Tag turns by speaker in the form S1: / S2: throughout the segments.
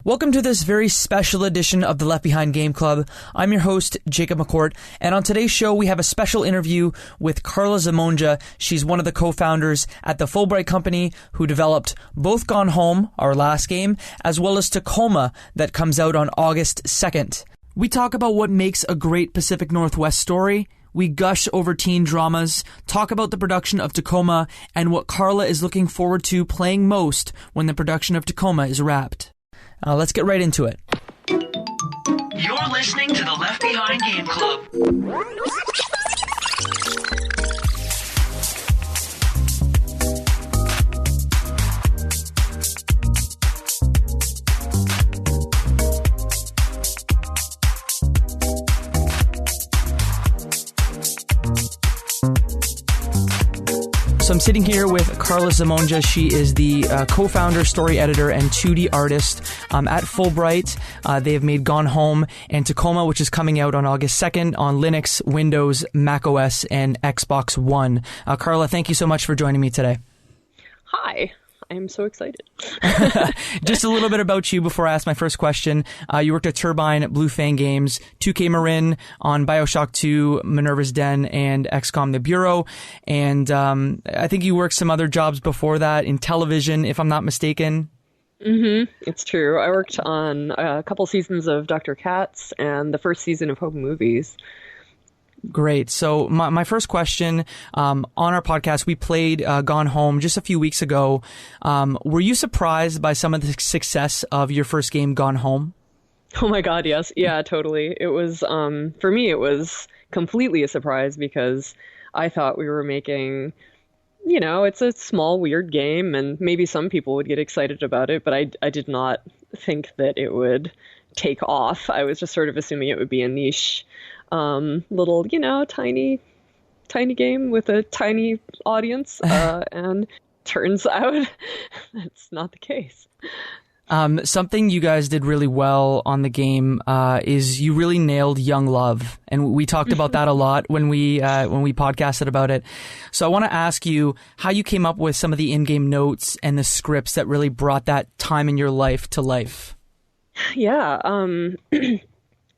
S1: Welcome to this very special edition of the Left Behind Game Club. I'm your host, Jacob McCourt, and on today's show we have a special interview with Karla Zimonja. She's one of the co-founders at the Fullbright Company who developed both Gone Home, our last game, as well as Tacoma that comes out on August 2nd. We talk about what makes a great Pacific Northwest story. We gush over teen dramas, talk about the production of Tacoma, and what Karla is looking forward to playing most when the production of Tacoma is wrapped. Let's get right into it.
S2: You're listening to the Left Behind Game Club.
S1: So I'm sitting here with Karla Zimonja. She is the co-founder, story editor, and 2D artist at Fullbright. They have made Gone Home and Tacoma, which is coming out on August 2nd on Linux, Windows, MacOS, and Xbox One. Karla, thank you so much for joining me today.
S3: Hi. I am so excited.
S1: Just a little bit about you before I ask my first question. You worked at Turbine, Blue Fang Games, 2K Marin, on BioShock 2, Minerva's Den, and XCOM The Bureau. And I think you worked some other jobs before that in television, if I'm not mistaken.
S3: Mm-hmm. It's true. I worked on a couple seasons of Dr. Katz and the first season of Home Movies.
S1: Great. So my first question, on our podcast, we played Gone Home just a few weeks ago. Were you surprised by some of the success of your first game, Gone Home?
S3: Oh my God, yes. Yeah, totally. It was, for me, it was completely a surprise because I thought we were making, it's a small, weird game and maybe some people would get excited about it, but I did not think that it would take off. I was just sort of assuming it would be a niche little, tiny game with a tiny audience, and turns out that's not the case.
S1: Something you guys did really well on the game is you really nailed young love, and we talked about that a lot when we podcasted about it. So I want to ask you how you came up with some of the in-game notes and the scripts that really brought that time in your life to life.
S3: Yeah.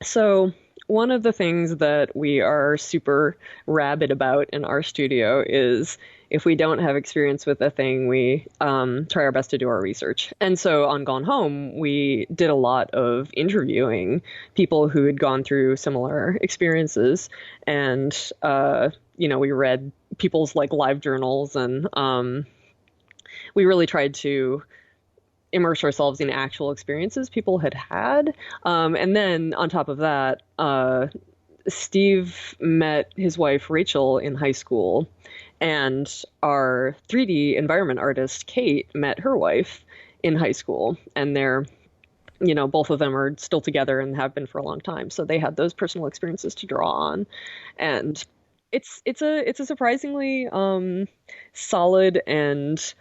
S3: So one of the things that we are super rabid about in our studio is if we don't have experience with a thing, we try our best to do our research. And so on Gone Home, we did a lot of interviewing people who had gone through similar experiences. And, we read people's live journals and we really tried to immerse ourselves in actual experiences people had had. And then on top of that, Steve met his wife, Rachel, in high school. And our 3D environment artist, Kate, met her wife in high school. And they're, both of them are still together and have been for a long time. So they had those personal experiences to draw on. And it's a surprisingly solid and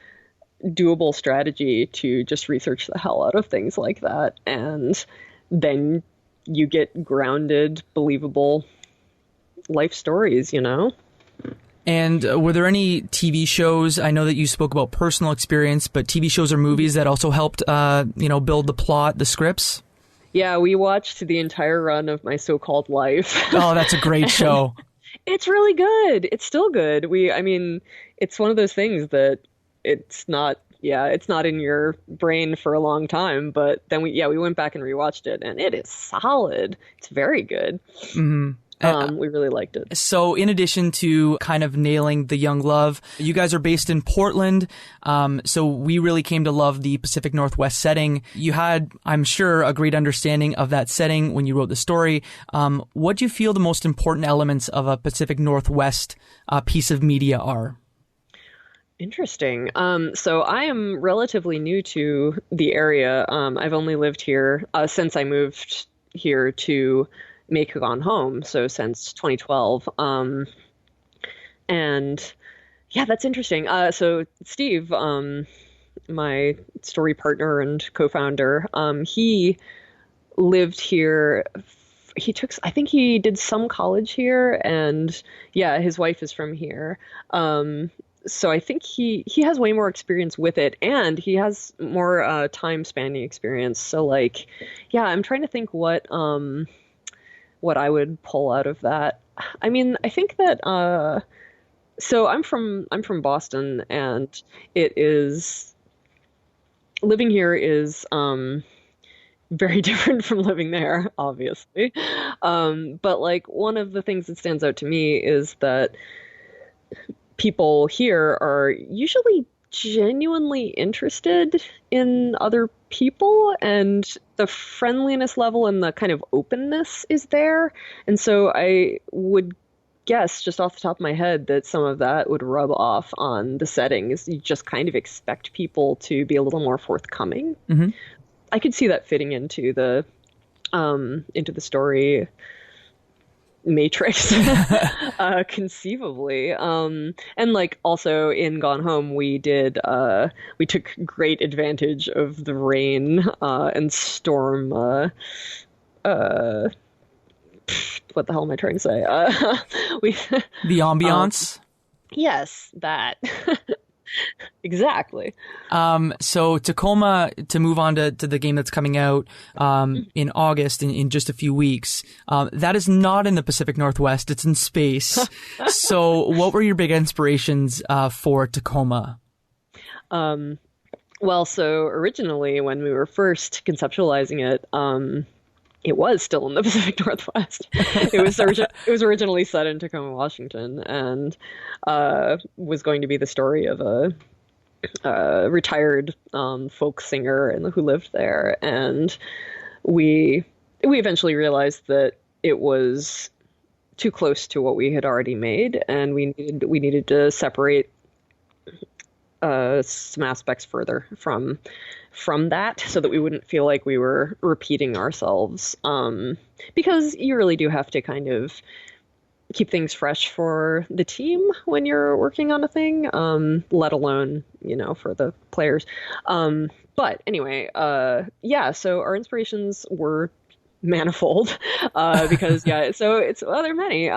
S3: doable strategy to just research the hell out of things like that, and then you get grounded, believable life stories,
S1: And were there any TV shows? I know that you spoke about personal experience, but TV shows or movies that also helped build the plot, the scripts?
S3: Yeah, we watched the entire run of My So-Called Life.
S1: Oh, that's a great show.
S3: It's really good. It's still good. It's one of those things that it's not in your brain for a long time, but then we went back and rewatched it, and it is solid. It's very good. Mm-hmm. We really liked it.
S1: So in addition to kind of nailing the young love, you guys are based in Portland. So we really came to love the Pacific Northwest setting. You had, I'm sure, a great understanding of that setting when you wrote the story. What do you feel the most important elements of a Pacific Northwest piece of media are?
S3: Interesting. So I am relatively new to the area. I've only lived here since I moved here to make Gone Home, so since 2012. And yeah, that's interesting. So Steve, my story partner and co-founder, he lived here. I think he did some college here, and yeah, his wife is from here. So I think he has way more experience with it, and he has more time spanning experience. So like, yeah, I'm trying to think what I would pull out of that. I mean, I think that so I'm from Boston, and it is living here is very different from living there, obviously. But like one of the things that stands out to me is that people here are usually genuinely interested in other people, and the friendliness level and the kind of openness is there. And so I would guess just off the top of my head that some of that would rub off on the settings. You just kind of expect people to be a little more forthcoming.
S1: Mm-hmm.
S3: I could see that fitting into the story matrix conceivably, and like also in Gone Home we took great advantage of the rain and storm what the hell am I trying to say? We
S1: The ambiance.
S3: yes, that exactly.
S1: So Tacoma, to move on to the game that's coming out in August, in just a few weeks, that is not in the Pacific Northwest. It's in space. So what were your big inspirations for Tacoma?
S3: Well, so originally when we were first conceptualizing it, it was still in the Pacific Northwest. It was originally set in Tacoma, Washington, and was going to be the story of a retired folk singer and who lived there. And we eventually realized that it was too close to what we had already made, and we needed to separate some aspects further from that, so that we wouldn't feel like we were repeating ourselves, because you really do have to kind of keep things fresh for the team when you're working on a thing, let alone, for the players. But anyway, yeah, so our inspirations were manifold, because so there are many.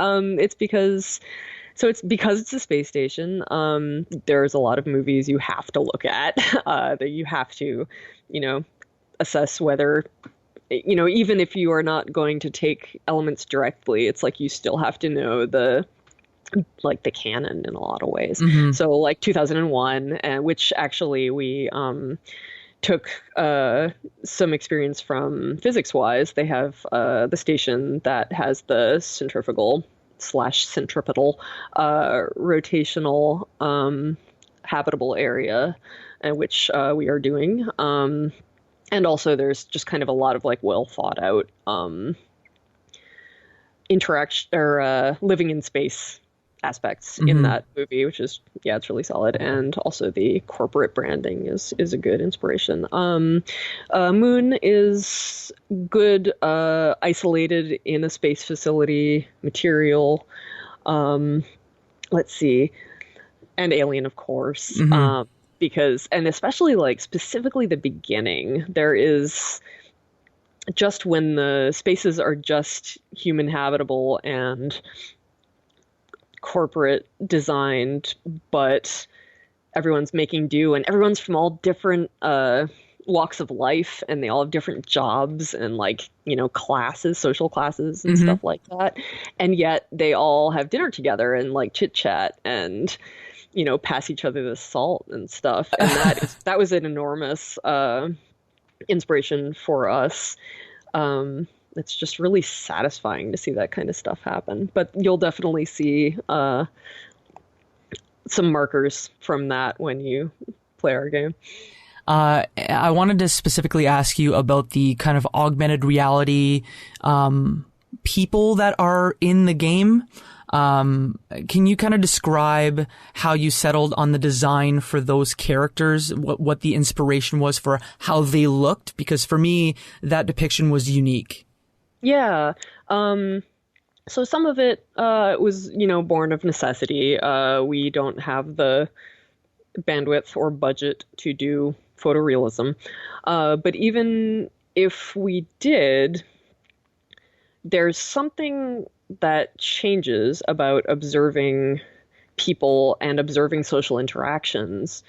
S3: It's because it's a space station. There's a lot of movies you have to look at, that you have to, assess whether, even if you are not going to take elements directly, it's like you still have to know the canon in a lot of ways. Mm-hmm. So like 2001, which actually we took some experience from physics-wise. They have the station that has the centrifugal/centripetal rotational habitable area, which we are doing. And also there's just kind of a lot of like well thought out interaction or living in space aspects in that movie, which is, it's really solid. And also the corporate branding is a good inspiration. Moon is good isolated in a space facility material. Let's see. And Alien, of course. Because, and especially like specifically the beginning, there is just when the spaces are just human habitable and corporate designed, but everyone's making do, and everyone's from all different walks of life, and they all have different jobs and classes, social classes and stuff like that, and yet they all have dinner together and like chit chat and pass each other the salt and stuff. And that was an enormous inspiration for us. It's just really satisfying to see that kind of stuff happen. But you'll definitely see some markers from that when you play our game.
S1: I wanted to specifically ask you about the kind of augmented reality people that are in the game. Can you kind of describe how you settled on the design for those characters, what the inspiration was for how they looked? Because for me, that depiction was unique.
S3: Yeah. So some of it was, born of necessity. We don't have the bandwidth or budget to do photorealism. But even if we did, there's something that changes about observing people and observing social interactions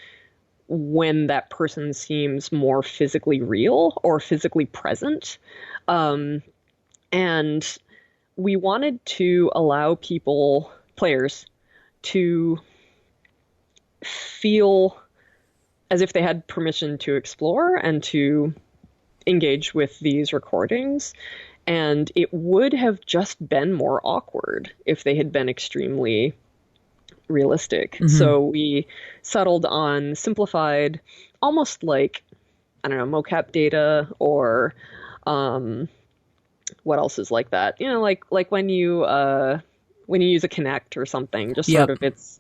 S3: when that person seems more physically real or physically present. And we wanted to allow players, to feel as if they had permission to explore and to engage with these recordings. And it would have just been more awkward if they had been extremely realistic. Mm-hmm. So we settled on simplified, almost like, I don't know, mocap data, or what else is like that? You know, like when you use a Kinect or something, just sort of it's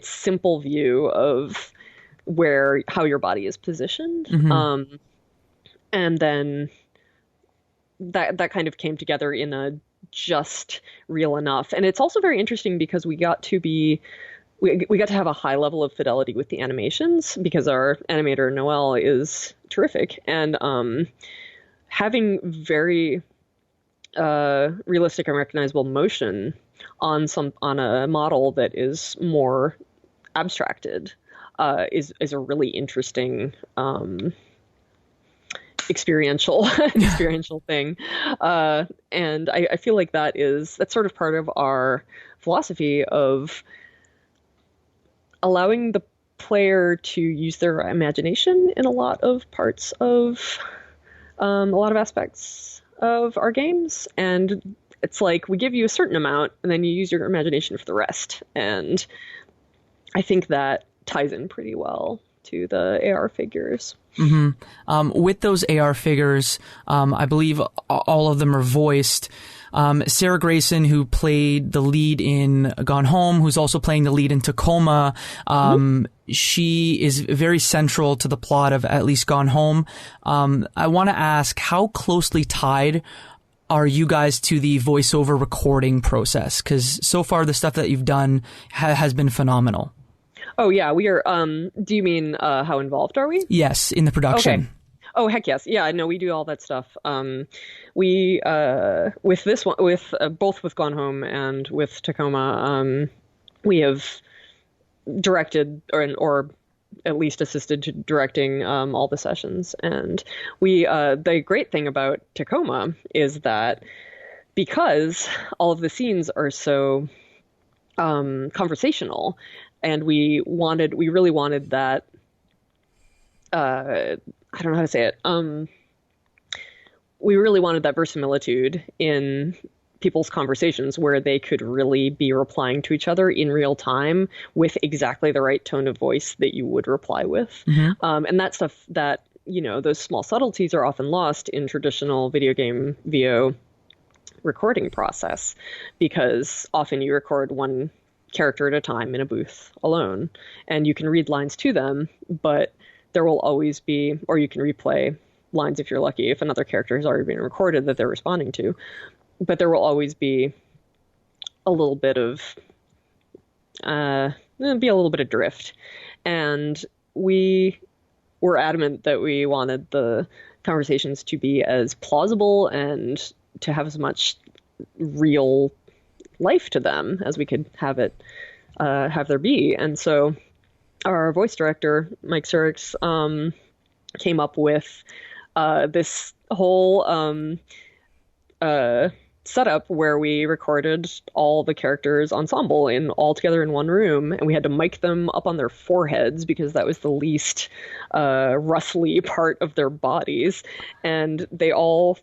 S3: simple view of how your body is positioned. Mm-hmm. And then that kind of came together in a just real enough. And it's also very interesting because we got to have a high level of fidelity with the animations, because our animator Noelle is terrific, and having very realistic and recognizable motion on a model that is more abstracted is a really interesting experiential thing. And I feel like that's sort of part of our philosophy of allowing the player to use their imagination in a lot of parts of a lot of aspects of our games. And it's like we give you a certain amount and then you use your imagination for the rest. And I think that ties in pretty well to the AR figures.
S1: Mm-hmm. With those AR figures, I believe all of them are voiced. Sarah Grayson, who played the lead in Gone Home, who's also playing the lead in Tacoma, she is very central to the plot of at least Gone Home. I want to ask, how closely tied are you guys to the voiceover recording process? Because so far the stuff that you've done has been phenomenal.
S3: Oh, yeah, we are. Do you mean how involved are we?
S1: Yes, in the production.
S3: Okay. Oh, heck yes. Yeah, no, we do all that stuff. We, with this one, both with Gone Home and with Tacoma, we have directed or at least assisted to directing all the sessions. And the great thing about Tacoma is that because all of the scenes are so conversational, and we really wanted that, I don't know how to say it. We really wanted that verisimilitude in people's conversations where they could really be replying to each other in real time with exactly the right tone of voice that you would reply with. Mm-hmm. And that stuff that, those small subtleties are often lost in traditional video game VO recording process, because often you record one character at a time in a booth alone, and you can read lines to them, but there will always be, or you can replay lines if you're lucky, if another character has already been recorded that they're responding to, but there will always be a little bit of drift. And we were adamant that we wanted the conversations to be as plausible and to have as much real life to them as we could have there be. And so our voice director, Mike Surix, came up with this whole setup where we recorded all the characters' ensemble all together in one room, and we had to mic them up on their foreheads because that was the least rustly part of their bodies. And they all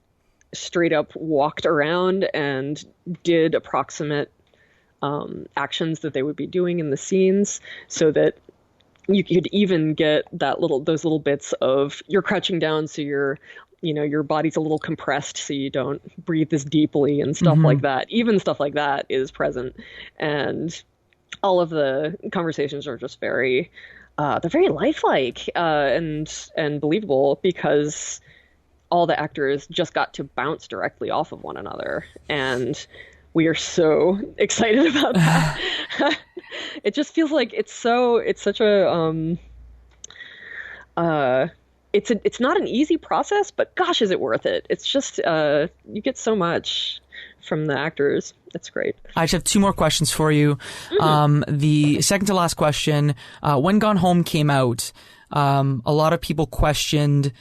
S3: straight up walked around and did approximate actions that they would be doing in the scenes, so that you could even get those little bits of you're crouching down, so your body's a little compressed so you don't breathe as deeply and stuff like that. Even stuff like that is present, and all of the conversations are just they're very lifelike and believable, because all the actors just got to bounce directly off of one another, and we are so excited about that. It just feels like it's such a it's not an easy process, but gosh, is it worth it? It's just you get so much from the actors. It's great.
S1: I just have two more questions for you. The second to last question, when Gone Home came out, a lot of people questioned,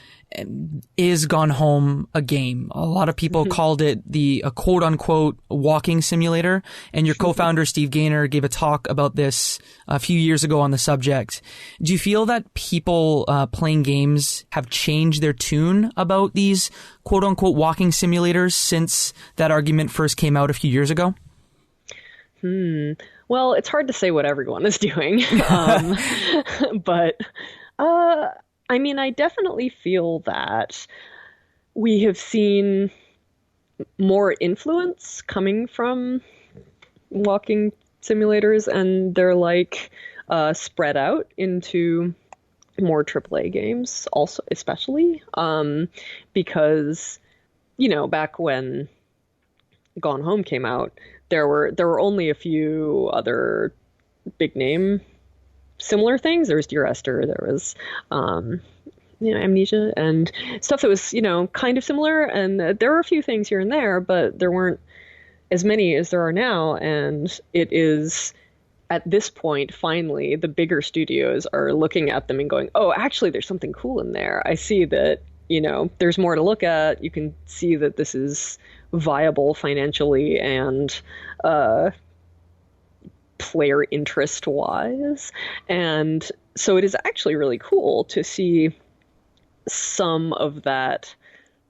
S1: is Gone Home a game? A lot of people called it a quote unquote walking simulator. And your co-founder, Steve Gaynor, gave a talk about this a few years ago on the subject. Do you feel that people playing games have changed their tune about these quote unquote walking simulators since that argument first came out a few years ago?
S3: Well, it's hard to say what everyone is doing. But I mean, I definitely feel that we have seen more influence coming from walking simulators, and they're like spread out into more AAA games also, especially because, back when Gone Home came out, there were only a few other big name similar things. There was Dear Esther, there was Amnesia and stuff that was kind of similar, and there were a few things here and there, but there weren't as many as there are now. And it is at this point, finally, the bigger studios are looking at them and going, oh, actually there's something cool in there. I see that there's more to look at. You can see that this is viable financially and player interest wise. And so it is actually really cool to see some of that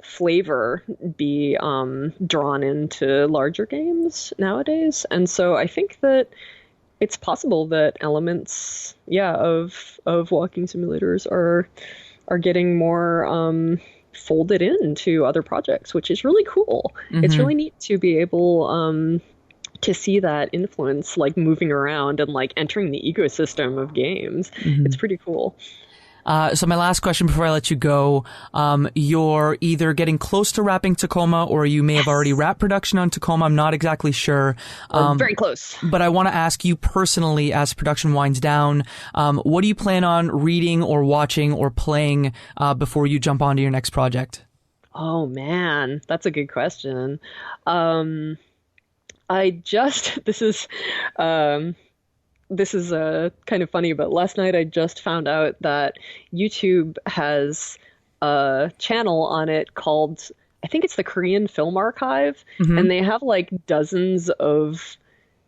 S3: flavor be drawn into larger games nowadays. And so I think that it's possible that elements of walking simulators are getting more folded into other projects, which is really cool. It's really neat to be able to see that influence like moving around and like entering the ecosystem of games. It's pretty cool.
S1: So my last question before I let you go, you're either getting close to wrapping Tacoma or you may have already wrapped production on Tacoma. I'm not exactly sure.
S3: Very close.
S1: But I want to ask you personally, as production winds down, what do you plan on reading or watching or playing before you jump onto your next project?
S3: Oh, man, that's a good question. This is kind of funny, but last night I just found out that YouTube has a channel on it called, I think it's the Korean Film Archive, and they have like dozens of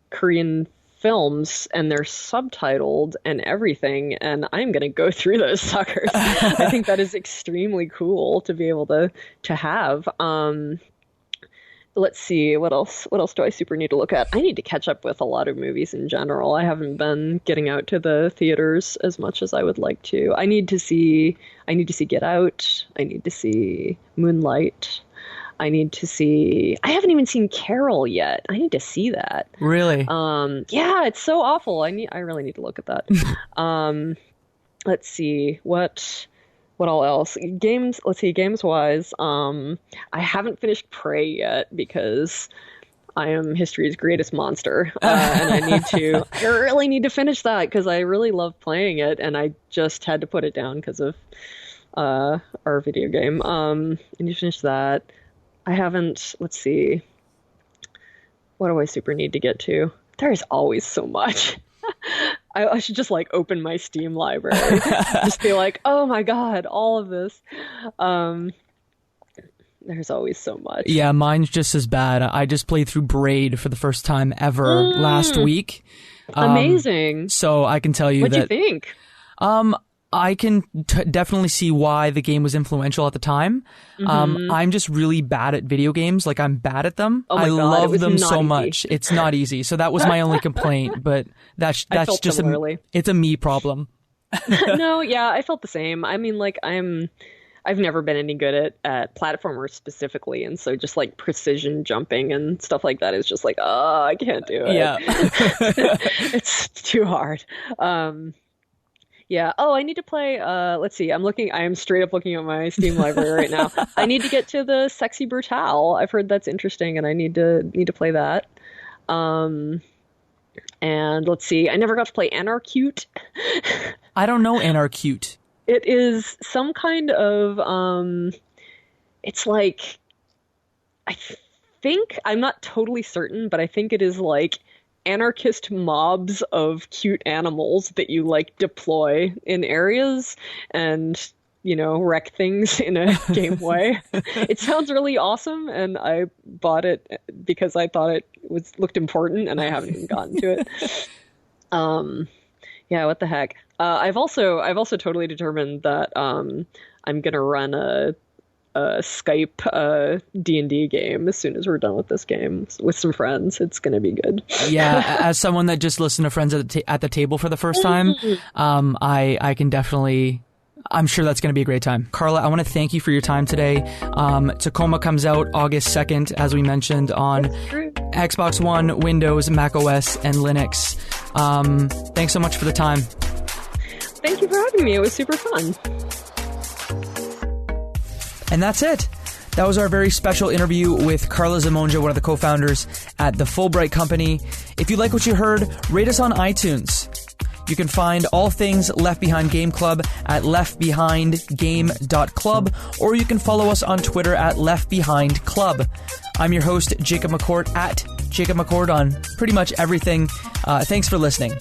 S3: Korean films and they're subtitled and everything, and I'm going to go through those suckers. I think that is extremely cool to be able to have. Let's see, what else do I super need to look at? I need to catch up with a lot of movies in general. I haven't been getting out to the theaters as much as I would like to. I need to see Get Out. I need to see Moonlight. I haven't even seen Carol yet. I need to see that.
S1: Really?
S3: Yeah, it's so awful. I really need to look at that. Let's see, what all else? Games, let's see, games-wise, I haven't finished Prey yet because I am history's greatest monster, and I really need to finish that because I really love playing it, and I just had to put it down because of our video game. I need to finish that. I haven't, let's see, what do I super need to get to? There is always so much. I should just like open my Steam library, just be like, oh my god, all of this. There's always so much. Yeah,
S1: mine's just as bad. I just played through Braid for the first time ever last week.
S3: Amazing.
S1: So I can tell you
S3: What'd you think?
S1: I can definitely see why the game was influential at the time. I'm just really bad at video games. Like, I'm bad at them.
S3: Oh my
S1: I
S3: God,
S1: love them so
S3: easy.
S1: much. It's not easy. So that was my only complaint, but that's just it's a me problem.
S3: No, yeah, I felt the same. I mean, like, I've never been any good at platformers specifically, and so just like precision jumping and stuff like that is just like, oh, I can't do it.
S1: Yeah.
S3: It's too hard. Yeah. Oh, I need to play. Let's see. I am straight up looking at my Steam library right now. I need to get to the Sexy Brutale. I've heard that's interesting, and I need to play that. And let's see. I never got to play Anarcute.
S1: I don't know Anarcute.
S3: It is some kind of, it's like, I think, I'm not totally certain, but I think it is like anarchist mobs of cute animals that you like deploy in areas and, wreck things in a game way. It sounds really awesome, and I bought it because I thought it looked important, and I haven't even gotten to it. Yeah, what the heck? I've also totally determined that I'm gonna run a Skype D&D game as soon as we're done with this game with some friends. It's gonna be good.
S1: Yeah, as someone that just listened to friends at the table for the first time, I can definitely. I'm sure that's going to be a great time. Karla, I want to thank you for your time today. Tacoma comes out August 2nd, as we mentioned, on Xbox One, Windows, macOS, and Linux. Thanks so much for the time.
S3: Thank you for having me. It was super fun.
S1: And that's it. That was our very special interview with Karla Zimonja, one of the co-founders at the Fullbright Company. If you like what you heard, rate us on iTunes. You can find all things Left Behind Game Club at leftbehindgame.club, or you can follow us on Twitter at leftbehindclub. I'm your host, Jacob McCourt, at Jacob McCourt on pretty much everything. Thanks for listening.